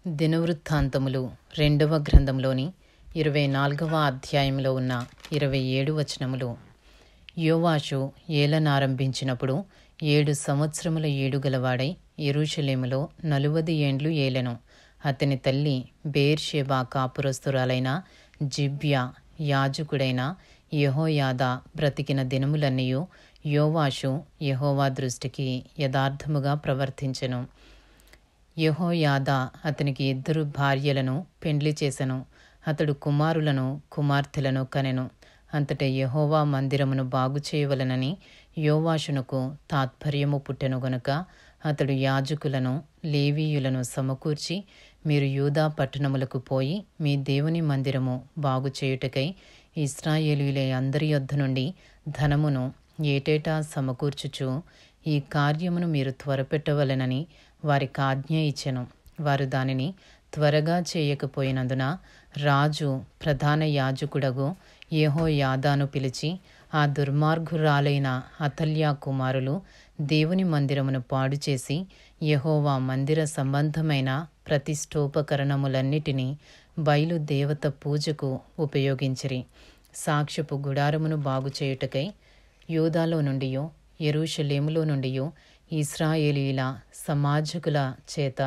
దినవృత్తాంతములు 2వ గ్రంథంలోని 24వ అధ్యాయంలో ఉన్న 27 వచనములు. యోవాషు ఏలనారంభించినప్పుడు 7 సంవత్సరముల ఏడుగలవాడై యెరూషలేములో 40 ఏండ్లు ఏలెను. అతని తల్లి బెయేర్షెబా కాపురస్తురాలైన జిబ్యా యాజకుడైన యెహోయాదా బ్రతికిన దినములన్నీయు యోవాషు యెహోవా దృష్టికి యథార్థముగా ప్రవర్తించెను. యెహోయాదా అతనికి 2 భార్యలను పెండ్లి చేసెను. అతడు కుమారులను కుమార్తెలను కనెను. అంతటా యెహోవా మందిరమును బాగు చేయవలనని యోవాషునకు తాత్పర్యము పుట్టెను గనుక అతడు యాజకులను లేవీయులను సమకూర్చి, మీరు యూదా పట్టణములకు పోయి మీ దేవుని మందిరము బాగు చేయుటకై ఇశ్రాయేలీయుల అందరి యొద్ద నుండి ధనమును ఏటేటా సమకూర్చుచు ఈ కార్యమును మీరు త్వరపెట్టవలెనని వారికి ఆజ్ఞ ఇచ్చెను. వారు దానిని త్వరగా చేయకపోయినందున రాజు ప్రధాన యాజకుడగు యెహోయాదాను పిలిచి, ఆ దుర్మార్గురాలైన అతల్యా కుమారులు దేవుని మందిరమును పాడు చేసి యెహోవా మందిర సంబంధమైన ప్రతిష్ఠోపకరణములన్నిటినీ బయలు దేవత పూజకు ఉపయోగించిరి. సాక్ష్యపు గుడారమును బాగు చేయుటకై యూదాలో నుండియో యెరూషలేములో నుండియో ఇశ్రాయేలీయుల సమాజకుల చేత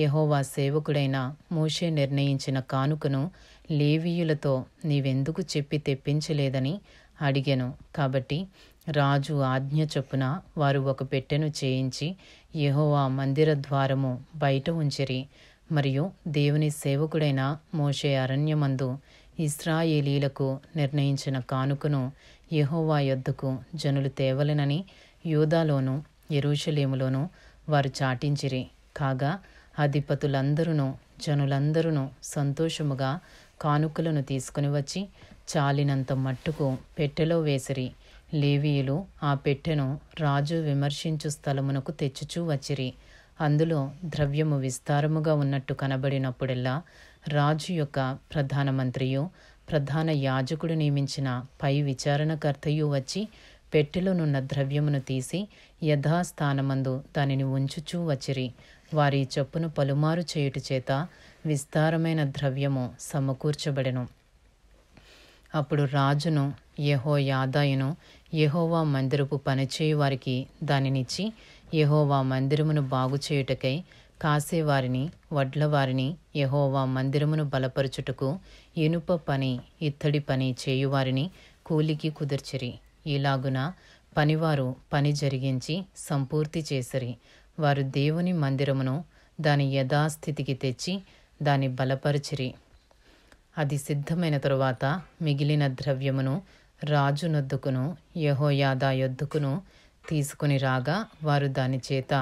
యెహోవా సేవకుడైన మోషే నిర్ణయించిన కానుకను లేవీయులతో నీవెందుకు చెప్పి తెప్పించలేదని అడిగెను. కాబట్టి రాజు ఆజ్ఞ చొప్పున వారు ఒక పెట్టెను చేయించి యెహోవా మందిర ద్వారము బయట ఉంచిరి. మరియు దేవుని సేవకుడైన మోషే అరణ్యమందు ఇశ్రాయేలీయులకు నిర్ణయించిన కానుకను యెహోవా యొద్దకు జనులు తేవలెనని యూదాలోను యెరూషలేములోను వారు చాటించిరి. కాగా అధిపతులందరూ జనులందరూ సంతోషముగా కానుకలను తీసుకుని వచ్చి చాలినంత మట్టుకు పెట్టెలో వేసిరి. లేవీయులు ఆ పెట్టెను రాజు విమర్శించు స్థలమునకు తెచ్చుచూ వచ్చిరి. అందులో ద్రవ్యము విస్తారముగా ఉన్నట్టు కనబడినప్పుడెల్లా రాజు యొక్క ప్రధాన మంత్రియు ప్రధాన యాజకుడు నియమించిన పై విచారణకర్తయు వచ్చి పెట్టెలోనున్న ద్రవ్యమును తీసి యథాస్థానమందు దానిని ఉంచుచూ వచ్చిరి. వారి చొప్పున పలుమారు చేయుట చేత విస్తారమైన ద్రవ్యము సమకూర్చబడెను. అప్పుడు రాజును యెహోయాదాయును యెహోవా మందిరపు పనిచేయు వారికి దానినిచ్చి, యెహోవా మందిరమును బాగు చేయుటకై కాసేవారిని వడ్లవారిని యెహోవా మందిరమును బలపరచుటకు ఇనుప పని ఇత్తడి పని చేయువారిని కూలికి కుదిర్చిరి. ఇలాగున పనివారు పని జరిగించి సంపూర్తి చేసిరి. వారు దేవుని మందిరమును దాని యథాస్థితికి తెచ్చి దాన్ని బలపరిచిరి. అది సిద్ధమైన తరువాత మిగిలిన ద్రవ్యమును రాజు నొద్దకును యెహోయాదా యొద్దకును తీసుకుని రాగా వారు దాని చేత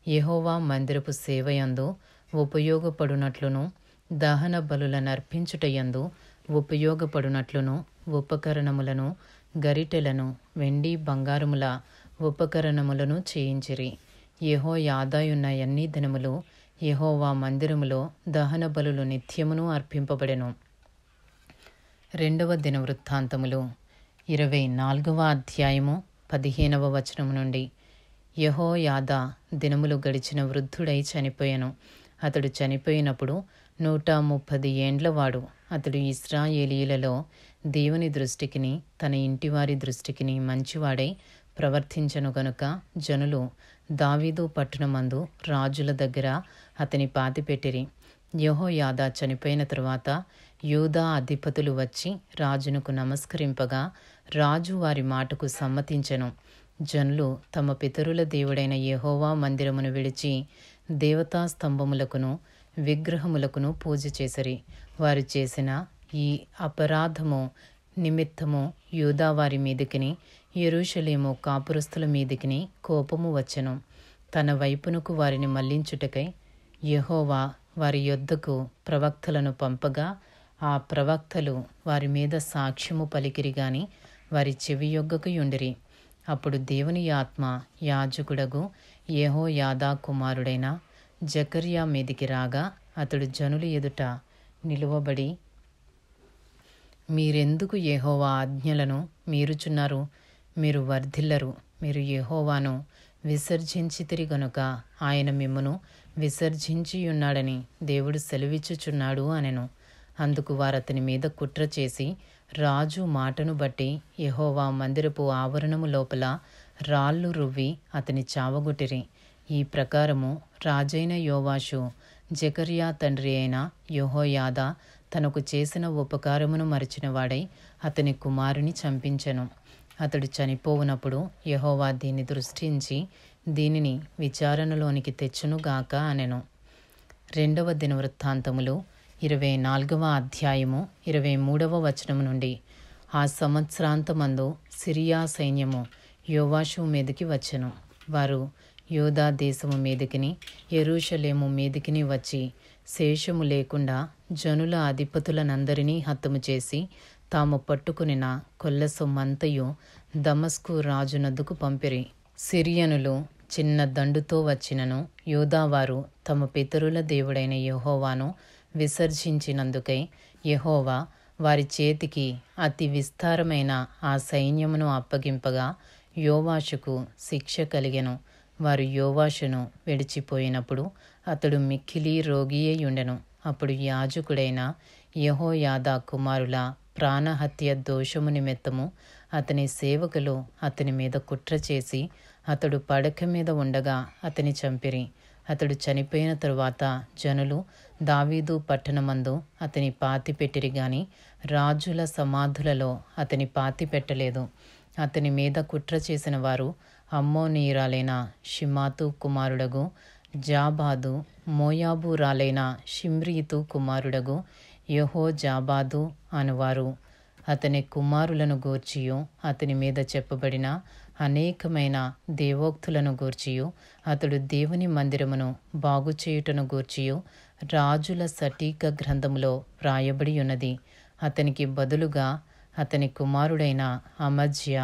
యెహోవా మందిరపు సేవయందు ఉపయోగపడునట్లును దహన బలులనర్పించుటయందు ఉపయోగపడునట్లును ఉపకరణములను గరిటెలను వెండి బంగారముల ఉపకరణములను చేయించిరి. యెహోయాదాయున్న అన్ని దినములు యెహోవా మందిరములో దహన బలులు నిత్యమును అర్పింపబడెను. 2వ దినవృత్తాంతములు 24వ అధ్యాయము 15వ వచనము నుండి. యెహోయాదా దినములు గడిచిన వృద్ధుడై చనిపోయెను. అతడు చనిపోయినప్పుడు 130 ఏండ్లవాడు. అతడు ఇశ్రాయేలీయులలో దేవుని దృష్టికిని తన ఇంటివారి దృష్టికిని మంచివాడై ప్రవర్తించను గనుక జనులు దావీదు పట్టణమందు రాజుల దగ్గర అతని పాతిపెట్టిరి. యెహోయాదా చనిపోయిన తరువాత యూదా అధిపతులు వచ్చి రాజునకు నమస్కరింపగా రాజు వారి మాటకు సమ్మతించెను. జనులు తమ పితరుల దేవుడైన యెహోవా మందిరమును విడిచి దేవతా స్తంభములకును విగ్రహములకును పూజ చేసిరి. వారు చేసిన ఈ అపరాధము నిమిత్తము యూదా వారి మీదికిని యెరూషలేము కాపురస్తుల మీదికిని కోపము వచ్చెను. తన వైపునకు వారిని మళ్లించుటకై యెహోవా వారి యొద్దకు ప్రవక్తలను పంపగా ఆ ప్రవక్తలు వారి మీద సాక్ష్యము పలికిరి గాని వారి చెవియొగ్గకయుండిరి. అప్పుడు దేవుని ఆత్మ యాజకుడగు యెహోయాదా కుమారుడైన జకర్యా మీదికి రాగా అతడు జనుల ఎదుట నిలువబడి, మీరెందుకు యెహోవా ఆజ్ఞలను మీరుచున్నారు? మీరు వర్ధిల్లరు. మీరు యెహోవాను విసర్జించితిరి గనుక ఆయన మిమ్మును విసర్జించియున్నాడని దేవుడు సెలవిచ్చుచున్నాడు అనెను. అందుకు వారతని మీద కుట్ర చేసి రాజు మాటను బట్టి యెహోవా మందిరపు ఆవరణము లోపల రాళ్ళు రువ్వి అతని చావగొట్టిరి. ఈ ప్రకారము రాజైన యోవాషు జెకర్యా తండ్రి అయిన యెహోయాదా తనకు చేసిన ఉపకారమును మరచినవాడై అతని కుమారుని చంపించెను. అతడు చనిపోవునప్పుడు యెహోవా దీన్ని దృష్టించి దీనిని విచారణలోనికి తెచ్చునుగాక అనెను. 2వ దినవృత్తాంతములు 24వ అధ్యాయము 23వ వచనము నుండి. ఆ సంవత్సరాంతమందు సిరియా సైన్యము యోవాషు మీదికి వచ్చెను. వారు యూదా దేశము మీదికిని యెరూషలేము మీదికిని వచ్చి శేషము లేకుండా జనుల అధిపతులనందరినీ హతము చేసి తాము పట్టుకునిన కొల్ల సొమ్మంతయు దమస్కు రాజునద్దుకు పంపిరి. సిరియనులు చిన్న దండుతో వచ్చినను యూదావారు తమ పితరుల దేవుడైన యెహోవాను విసర్జించినందుకై యెహోవా వారి చేతికి అతి విస్తారమైన ఆ సైన్యమును అప్పగింపగా యోవాషుకు శిక్ష కలిగెను. వారు యోవాషును విడిచిపోయినప్పుడు అతడు మిక్కిలి రోగియయుండెను. అప్పుడు యాజకుడైన యెహోయాదా కుమారుల ప్రాణహత్య దోషము నిమిత్తము అతని సేవకులు అతని మీద కుట్ర చేసి అతడు పడక మీద ఉండగా అతని చంపిరి. అతడు చనిపోయిన తరువాత జనులు దావీదు పట్టణమందు అతని పాతిపెట్టిరి గాని రాజుల సమాధులలో అతని పాతిపెట్టలేదు. అతని మీద కుట్ర చేసిన వారు అమ్మోనీయురాలైన షిమాతు కుమారుడగు జాబాదు, మోయాబురాలైన షిమ్రీతు కుమారుడగు యెహోజాబాదు అనువారు. అతని కుమారులను గూర్చియు అతని మీద చెప్పబడిన అనేకమైన దేవోక్తులను గూర్చియు అతడు దేవుని మందిరమును బాగుచేయుటను గూర్చియు రాజుల సటీక గ్రంథములో వ్రాయబడి ఉన్నది. అతనికి బదులుగా అతని కుమారుడైన అమజ్యా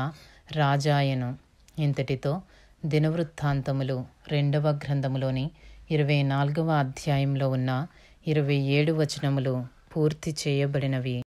రాజాయను. ఇంతటితో దినవృత్తాంతములు 2వ గ్రంథములోని 24వ అధ్యాయంలో ఉన్న 27 వచనములు పూర్తి చేయబడినవి.